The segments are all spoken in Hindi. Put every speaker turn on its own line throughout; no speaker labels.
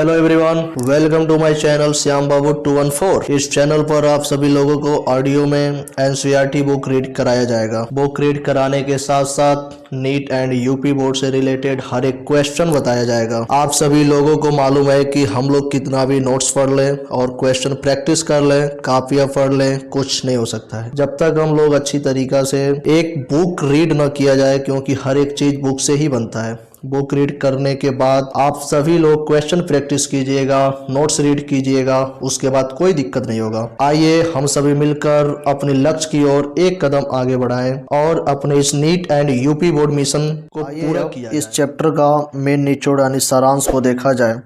Hello everyone, welcome to my channel Shyam Babu 214। इस चैनल पर आप सभी लोगों को ऑडियो में एनसीईआरटी बुक रीड कराया जाएगा। बुक रीड कराने के साथ साथ नीट एंड यूपी बोर्ड से रिलेटेड हर एक क्वेश्चन बताया जाएगा। आप सभी लोगों को मालूम है कि हम लोग कितना भी नोट्स पढ़ लें और क्वेश्चन प्रैक्टिस कर लें, कापियां पढ़ लें, कुछ नहीं हो सकता है जब तक हम लोग अच्छी तरीका से एक बुक रीड न किया जाए, क्योंकि हर एक चीज बुक से ही बनता है। बुक रीड करने के बाद आप सभी लोग क्वेश्चन प्रैक्टिस कीजिएगा, नोट्स रीड कीजिएगा, उसके बाद कोई दिक्कत नहीं होगा। आइए हम सभी मिलकर अपने लक्ष्य की ओर एक कदम आगे बढ़ाएं और अपने इस neat and UP board mission को पूरा किया जाए। इस चैप्टर का मेन निचोड़ यानी सारांश को देखा जाए,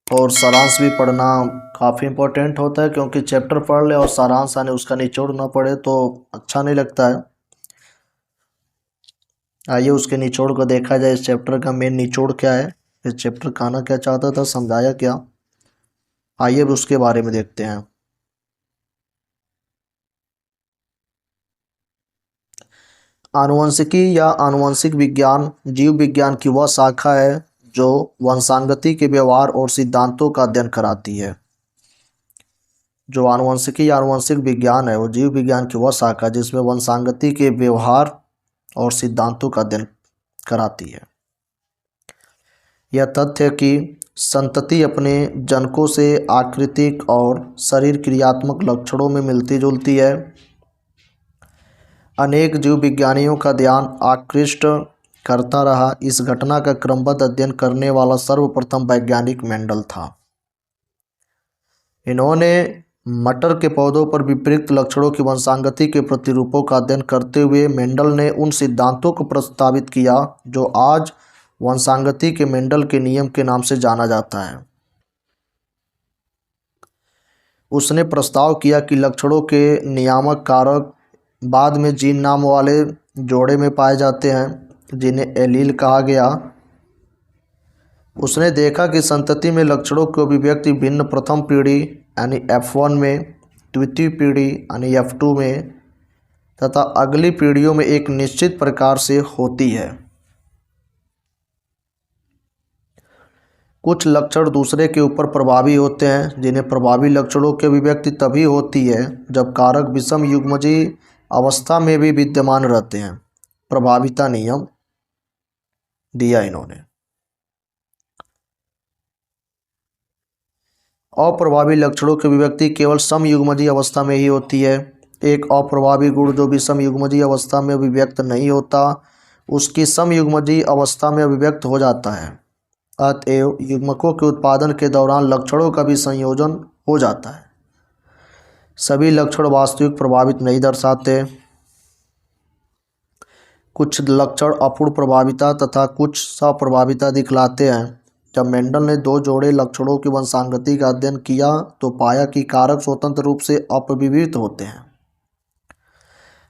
और सारांश भी पढ़ना काफ़ी इम्पोर्टेंट होता है, क्योंकि चैप्टर पढ़ ले और सारांश यानी उसका निचोड़ ना पढ़े तो अच्छा नहीं लगता है। आइए उसके निचोड़ को देखा जाए। इस चैप्टर का मेन निचोड़ क्या है, इस चैप्टर कहना क्या चाहता था, समझाया क्या, आइए अब उसके बारे में देखते हैं। आनुवंशिकी या आनुवंशिक विज्ञान जीव विज्ञान की वह शाखा है जो वंशांगति के व्यवहार और सिद्धांतों का अध्ययन कराती है। जो आनुवंशिकी या आनुवंशिक विज्ञान है वो जीव विज्ञान की वह शाखा जिसमें वंशांगति के व्यवहार और सिद्धांतों का अध्ययन कराती है। यह तथ्य कि संतति अपने जनकों से आकृतिक और शरीर क्रियात्मक लक्षणों में मिलती जुलती है, अनेक जीव विज्ञानियों का ध्यान आकृष्ट करता रहा। इस घटना का क्रमबद्ध अध्ययन करने वाला सर्वप्रथम वैज्ञानिक मेंडल था। इन्होंने मटर के पौधों पर विपरीत लक्षणों की वंशांगति के प्रतिरूपों का अध्ययन करते हुए मेंडल ने उन सिद्धांतों को प्रस्तावित किया जो आज वंशांगति के मेंडल के नियम के नाम से जाना जाता है। उसने प्रस्ताव किया कि लक्षणों के नियामक कारक बाद में जीन नाम वाले जोड़े में पाए जाते हैं जिन्हें एलील कहा गया। उसने देखा कि संतति में लक्षणों की अभिव्यक्ति भिन्न प्रथम पीढ़ी यानी F1 में, द्वितीय पीढ़ी यानी F2 में तथा अगली पीढ़ियों में एक निश्चित प्रकार से होती है। कुछ लक्षण दूसरे के ऊपर प्रभावी होते हैं, जिन्हें प्रभावी लक्षणों की अभिव्यक्ति तभी होती है जब कारक विषम युग्मजीय अवस्था में भी विद्यमान रहते हैं। प्रभाविता नियम दिया इन्होंने। अप्रभावी लक्षणों की अभिव्यक्ति केवल समयुग्मजीय अवस्था में ही होती है। एक अप्रभावी गुण जो भी समयुग्मजीय अवस्था में अभिव्यक्त नहीं होता उसकी समयुग्मजीय अवस्था में अभिव्यक्त हो जाता है। अतएव युग्मकों के उत्पादन के दौरान लक्षणों का भी संयोजन हो जाता है। सभी लक्षण वास्तविक प्रभावित नहीं दर्शाते। कुछ लक्षण अपूर्ण प्रभाविता तथा कुछ सप्रभाविता दिखलाते हैं। जब मेंडल ने दो जोड़े लक्षणों की वंशांगति का अध्ययन किया तो पाया कि कारक स्वतंत्र रूप से अपविवित होते हैं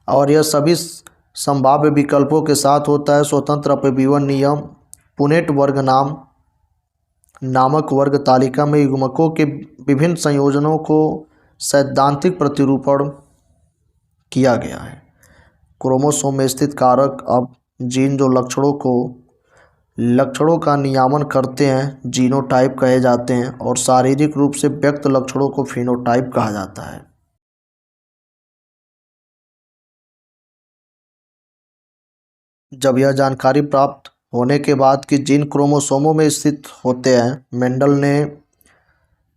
और यह सभी संभाव्य विकल्पों के साथ होता है। स्वतंत्र अपविवन नियम पुनेट वर्ग नामक वर्ग तालिका में युग्मकों के विभिन्न संयोजनों को सैद्धांतिक प्रतिरूपण किया गया है। क्रोमोसोम में स्थित कारक अब जीन जो लक्षणों का नियामन करते हैं जीनोटाइप कहे जाते हैं और शारीरिक रूप से व्यक्त लक्षणों को फिनोटाइप कहा जाता है। जब यह जानकारी प्राप्त होने के बाद कि जीन क्रोमोसोमों में स्थित होते हैं, मेंडल ने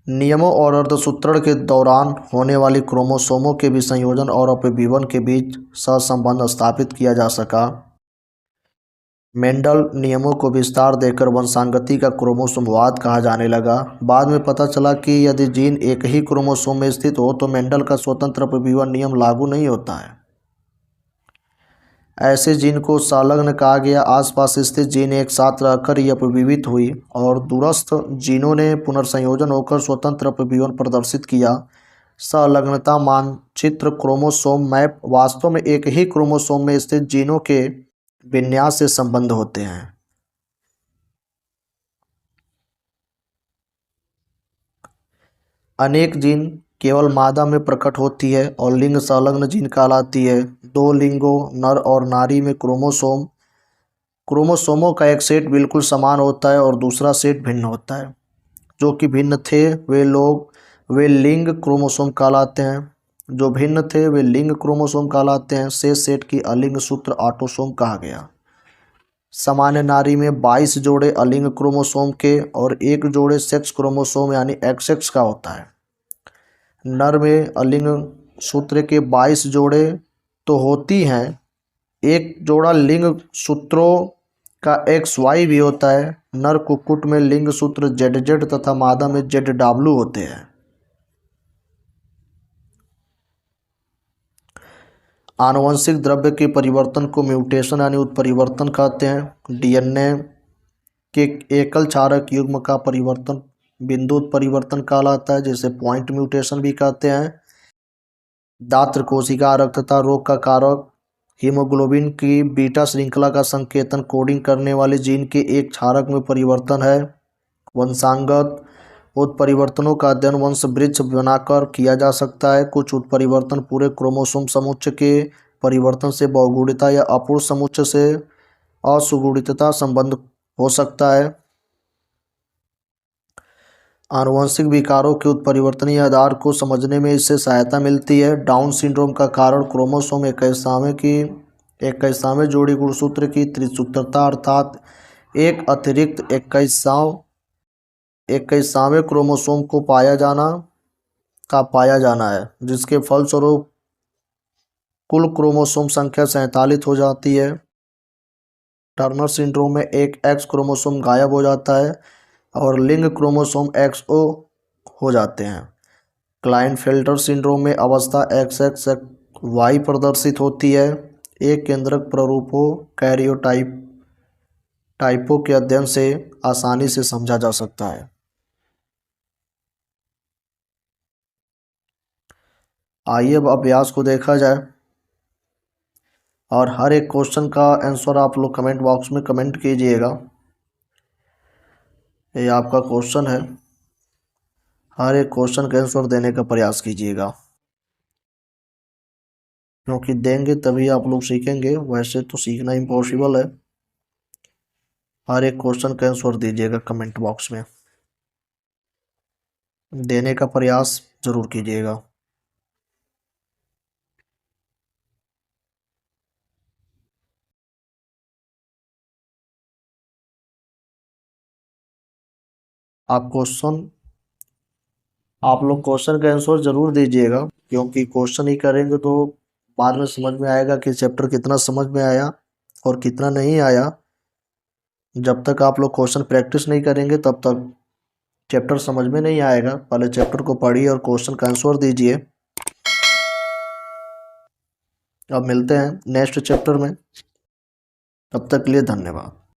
नियमों और अर्धसूत्रण के दौरान होने वाली क्रोमोसोमों के विसंयोजन और अपविवन के बीच सहसंबंध स्थापित किया जा सका। मेंडल नियमों को विस्तार देकर वंशांगति का क्रोमोसोमवाद कहा जाने लगा। बाद में पता चला कि यदि जीन एक ही क्रोमोसोम में स्थित हो तो मेंडल का स्वतंत्र अपविवन नियम लागू नहीं होता है। ऐसे जीन को संलग्न कहा गया। आसपास स्थित जीन एक साथ रहकर ही अपविवित हुई और दूरस्थ जीनों ने पुनर्संयोजन होकर स्वतंत्र अपविवन प्रदर्शित किया। संलग्नता मानचित्र क्रोमोसोम मैप वास्तव में एक ही क्रोमोसोम में स्थित जीनों के विन्यास से संबंध होते हैं। अनेक जीन केवल मादा में प्रकट होती है और लिंग संलग्न जीन कहलाती है। दो लिंगों नर और नारी में क्रोमोसोम क्रोमोसोमों का एक सेट बिल्कुल समान होता है और दूसरा सेट भिन्न होता है। जो कि भिन्न थे वे लिंग क्रोमोसोम कहलाते हैं। जो भिन्न थे वे लिंग क्रोमोसोम कहलाते हैं। शेष सेट की अलिंग सूत्र ऑटोसोम कहा गया। सामान्य नारी में 22 जोड़े अलिंग क्रोमोसोम के और 1 जोड़े सेक्स क्रोमोसोम यानी XX का होता है। नर में अलिंग सूत्र के 22 जोड़े तो होती हैं, एक जोड़ा लिंग सूत्रों का XY भी होता है। नर कुक्कुट में लिंग सूत्र ZZ तथा मादा में ZW होते हैं। आनुवंशिक द्रव्य के परिवर्तन को म्यूटेशन यानी उत्परिवर्तन कहते हैं। DNA के एकल क्षारक युग्म का परिवर्तन बिंदु उत्परिवर्तन कहलाता है, जिसे पॉइंट म्यूटेशन भी कहते हैं। दात्र कोशिका रक्तता रोग का कारक हीमोग्लोबिन की बीटा श्रृंखला का संकेतन कोडिंग करने वाले जीन के एक क्षारक में परिवर्तन है। वंशांगत उत्परिवर्तनों का अध्ययन वंश वृक्ष बनाकर किया जा सकता है। कुछ उत्परिवर्तन पूरे क्रोमोसोम समुच्चय के परिवर्तन से बहुगुणिता या अपूर्ण समुच्चय से असुगुणितता संबंध हो सकता है। आनुवंशिक विकारों के उत्परिवर्तनीय आधार को समझने में इससे सहायता मिलती है। डाउन सिंड्रोम का कारण क्रोमोसोम 21वें जोड़ी गुणसूत्र की त्रिसूत्रता अर्थात एक अतिरिक्त 21वें क्रोमोसोम को पाया जाना है, जिसके फलस्वरूप कुल क्रोमोसोम संख्या 47 हो जाती है। टर्नर सिंड्रोम में एक X क्रोमोसोम गायब हो जाता है और लिंग क्रोमोसोम XO हो जाते हैं। क्लाइनफेल्टर सिंड्रोम में अवस्था XXY प्रदर्शित होती है। एक केंद्रक प्ररूपों कैरियोटाइपों के अध्ययन से आसानी से समझा जा सकता है। आइए अब अभ्यास को देखा जाए और हर एक क्वेश्चन का आंसर आप लोग कमेंट बॉक्स में कमेंट कीजिएगा। ये आपका क्वेश्चन है, हर एक क्वेश्चन का आंसर देने का प्रयास कीजिएगा, क्योंकि देंगे तभी आप लोग सीखेंगे, वैसे तो सीखना इम्पॉसिबल है। हर एक क्वेश्चन का आंसर दीजिएगा कमेंट बॉक्स में, देने का प्रयास जरूर कीजिएगा। आप लोग क्वेश्चन का आंसर जरूर दीजिएगा, क्योंकि क्वेश्चन ही करेंगे तो बाद में समझ में आएगा कि चैप्टर कितना समझ में आया और कितना नहीं आया। जब तक आप लोग क्वेश्चन प्रैक्टिस नहीं करेंगे तब तक चैप्टर समझ में नहीं आएगा। पहले चैप्टर को पढ़िए और क्वेश्चन का आंसर दीजिए। अब मिलते हैं नेक्स्ट चैप्टर में, तब तक के लिए धन्यवाद।